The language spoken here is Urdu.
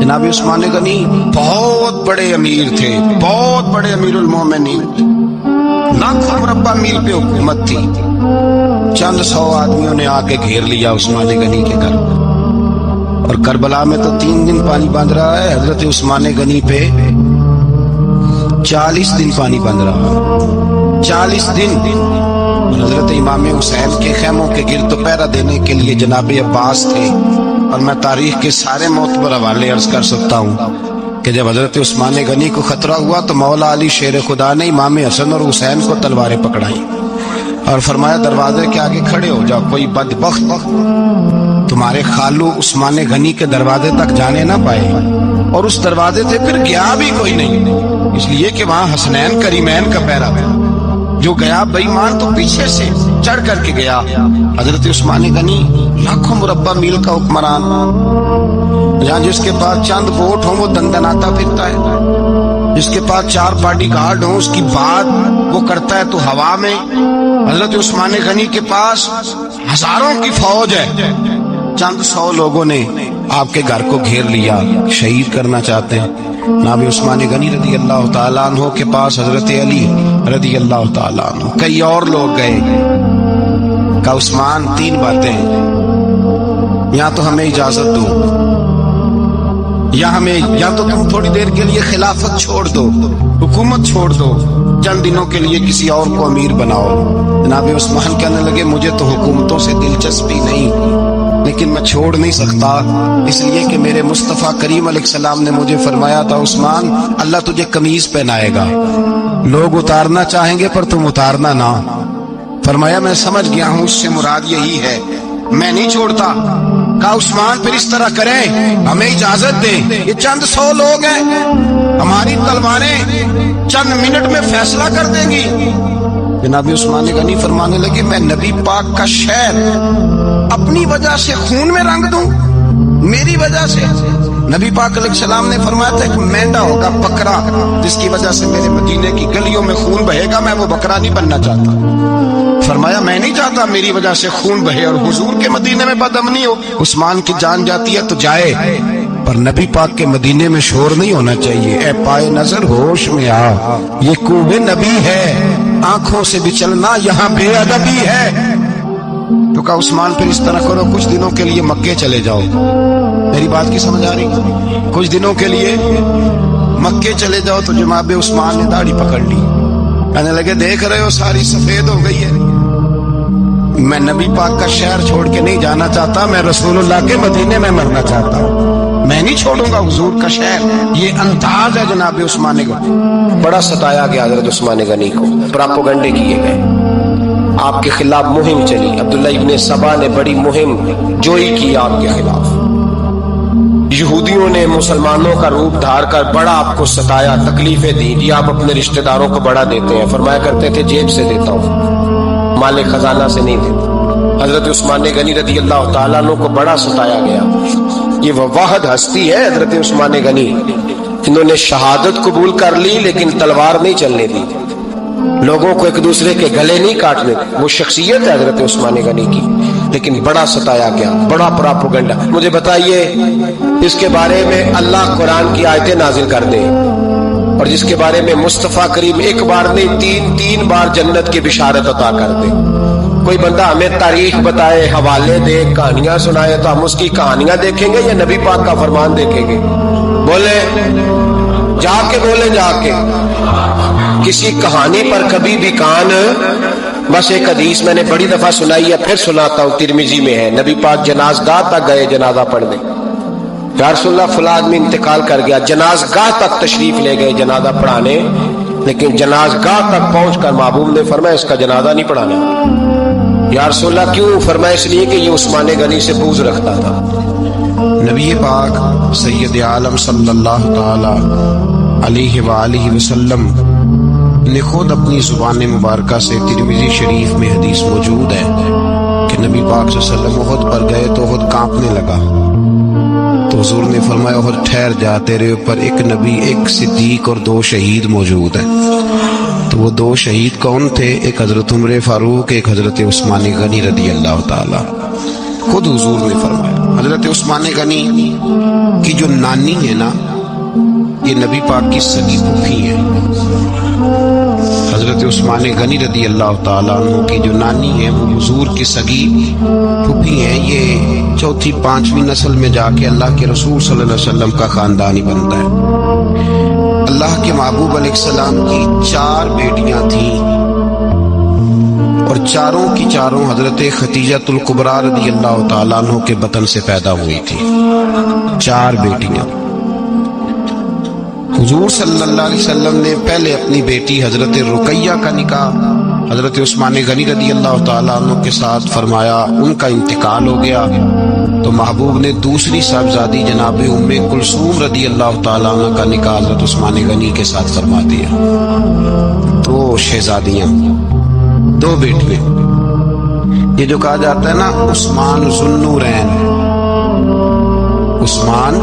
جناب عثمان غنی بہت بڑے امیر تھے، بہت بڑے امیر المومنین، لاکھوں مربع میل پہ حکومت تھی۔ چند سو آدمیوں نے آ کے گھیر لیا عثمان غنی کے گھر، اور کربلا میں تو 3 دن پانی بند رہا ہے، حضرت عثمان غنی پہ 40 دن پانی بند رہا، 40 دن۔ اور حضرت امام حسین کے خیموں کے گرد تو پہرا دینے کے لیے جناب عباس تھے۔ اور میں تاریخ کے سارے معتبر حوالے عرض کر سکتا ہوں کہ جب حضرت عثمان غنی کو خطرہ ہوا تو مولا علی شیر خدا نے امام حسن اور حسین کو تلواریں پکڑائیں اور فرمایا دروازے کے آگے کھڑے ہو جاؤ، کوئی بدبخت تمہارے خالو عثمان غنی کے دروازے تک جانے نہ پائے۔ اور اس دروازے سے پھر گیا بھی کوئی نہیں، اس لیے کہ وہاں حسنین کریمین کا پہرا تھا۔ جو گیا بے ایمان تو پیچھے سے چڑھ کر کے گیا۔ حضرت عثمان غنی لاکھوں مربع میل کا حکمران، جہاں جس کے پاس چند ووٹ ہوں وہ دندناتا پھرتا ہے، جس کے پاس 4 باڈی گارڈ ہوں اس کی بات وہ کرتا ہے تو ہوا میں۔ حضرت عثمان غنی کے پاس ہزاروں کی فوج ہے، چند 100 لوگوں نے آپ کے گھر کو گھیر لیا، شہید کرنا چاہتے ہیں۔ جناب عثمان غنی رضی اللہ تعالیٰ عنہ کے پاس حضرت علی رضی اللہ تعالیٰ عنہ، کئی اور لوگ گئے۔ کہا عثمان 3 باتیں ہیں، یا تو ہمیں اجازت دو، یا تو تم تھوڑی دیر کے لیے خلافت چھوڑ دو، حکومت چھوڑ دو، چند دنوں کے لیے کسی اور کو امیر بناؤ۔ جناب عثمان کہنے لگے مجھے تو حکومتوں سے دلچسپی نہیں، لیکن میں چھوڑ نہیں سکتا، اس لیے کہ میرے مصطفیٰ کریم علیہ السلام نے مجھے فرمایا تھا عثمان اللہ تجھے قمیض پہنائے گا، لوگ اتارنا چاہیں گے پر تم اتارنا نہ۔ فرمایا میں سمجھ گیا ہوں، اس سے مراد یہی ہے، میں نہیں چھوڑتا۔ کہا عثمان پھر اس طرح کریں، ہمیں اجازت دیں، یہ چند 100 لوگ ہیں، ہماری تلواریں چند منٹ میں فیصلہ کر دیں گی۔ جناب عثمان غنی فرمانے لگے میں نبی پاک کا شہر اپنی وجہ سے خون میں رنگ دوں، میری وجہ سے؟ نبی پاک علیہ السلام نے فرمایا تھا ایک مینڈا ہوگا بکرا جس کی وجہ سے میرے مدینے کی گلیوں میں خون بہے گا، میں وہ بکرا نہیں بننا چاہتا۔ فرمایا میں نہیں چاہتا میری وجہ سے خون بہے اور حضور کے مدینے میں بدامنی ہو۔ عثمان کی جان جاتی ہے تو جائے، پر نبی پاک کے مدینے میں شور نہیں ہونا چاہیے۔ اے پائے نظر ہوش میں آ، یہ کوہ نبی ہے، آنکھوں سے بھی چلنا یہاں بے ادبی ہے۔ تو کہا عثمان پھر اس طرح کرو، کچھ دنوں کے لیے مکے چلے جاؤ۔ میری بات کی سمجھ آ رہی؟ کچھ دنوں کے لیے مکے چلے جاؤ۔ تو جناب عثمان نے داڑھی پکڑ لی، کہنے لگے دیکھ رہے ہو ساری سفید ہو گئی ہے، میں نبی پاک کا شہر چھوڑ کے نہیں جانا چاہتا، میں رسول اللہ کے مدینے میں مرنا چاہتا ہوں، میں نہیں چھوڑوں گا حضور کا شہر۔ یہ انداز ہے جناب عثمان غنی۔ بڑا ستایا گیا حضرت عثمان غنی کو، پراپوگنڈے کیے گئے، آپ کے خلاف مہم چلی، عبداللہ ابن سبا نے بڑی مہم جوئی کی آپ کے خلاف، یہودیوں نے مسلمانوں کا روپ دھار کر بڑا آپ کو ستایا، تکلیفیں دی، جی آپ اپنے رشتہ داروں کو بڑا دیتے ہیں، فرمایا کرتے تھے جیب سے دیتا ہوں، مال خزانہ سے نہیں دیتا۔ حضرت عثمان غنی رضی اللہ تعالیٰ عنہ کو بڑا ستایا گیا۔ یہ وہ واحد ہستی ہے حضرت عثمان غنی، انہوں نے شہادت قبول کر لی لیکن تلوار نہیں چلنے دی، لوگوں کو ایک دوسرے کے گلے نہیں کاٹنے، وہ شخصیت ہے حضرت عثمان غنی کی، لیکن بڑا ستایا گیا، بڑا پراپوگنڈا۔ مجھے بتائیے اس کے بارے میں اللہ قرآن کی آیتیں نازل کر دے، اور جس کے بارے میں مصطفیٰ کریم ایک بار نہیں تین بار جنت کی بشارت عطا کر دے، کوئی بندہ ہمیں تاریخ بتائے، حوالے دے، کہانیاں سنائے، تو ہم اس کی کہانیاں دیکھیں گے یا نبی پاک کا فرمان دیکھیں گے؟ بولے جا کے، بولے جا کے، کسی کہانی پر کبھی بھی کان۔ بس ایک حدیث میں نے بڑی دفعہ سنائی ہے، پھر سناتا ہوں، ترمذی میں ہے، نبی پاک جنازگاہ تک گئے جنازہ پڑھنے، یا رسول اللہ فلاں آدمی انتقال کر گیا، جنازگاہ تک تشریف لے گئے جنازہ پڑھانے، لیکن جنازگاہ تک پہنچ کر محبوب نے فرمایا اس کا جنازہ نہیں پڑھانا۔ یا رسول اللہ کیوں؟ فرمایا اس لیے کہ یہ عثمان غنی سے بغض رکھتا تھا۔ نبی پاک سید عالم صلی اللہ تعالی علیہ وآلہ وسلم نے خود اپنی زبان مبارکہ سے، ترمذی شریف میں حدیث موجود ہے کہ نبی پاک صلی اللہ علیہ وسلم احد پر گئے تو احد کانپنے لگا، تو حضور نے فرمایا احد ٹھہر جا، تیرے اوپر ایک نبی، ایک صدیق اور 2 شہید موجود ہیں۔ تو وہ 2 شہید کون تھے؟ ایک حضرت عمر فاروق، ایک حضرت عثمان غنی رضی اللہ تعالی، خود حضور نے فرمایا۔ حضرت عثمان غنی کی جو نانی ہے نا، یہ نبی پاک کی سگی پھوپھی ہے. حضرت عثمان غنی رضی اللہ تعالیٰ عنہ کی جو نانی ہے وہ حضور کی سگی پھوپھی ہیں. یہ چوتھی پانچویں نسل میں جا کے اللہ کے رسول صلی اللہ علیہ وسلم کا خاندان ہی بنتا ہے. اللہ کے محبوب علیہ السلام کی 4 بیٹیاں تھیں اور چاروں کی چاروں حضرت خدیجۃ الکبریٰ رضی اللہ تعالیٰ عنہ کے بطن سے پیدا ہوئی تھی. 4 بیٹیاں. حضور صلی اللہ علیہ وسلم نے پہلے اپنی بیٹی حضرت رقیہ کا نکاح حضرت عثمان غنی رضی اللہ تعالیٰ عنہ کے ساتھ فرمایا. ان کا انتقال ہو گیا تو محبوب نے دوسری صاحبزادی جناب ام کلثوم رضی اللہ تعالیٰ عنہ کا نکاح حضرت عثمان غنی کے ساتھ فرما دیا. 2 شہزادیاں، 2 بیٹیاں. یہ جو کہا جاتا ہے نا عثمان ذو النورین، عثمان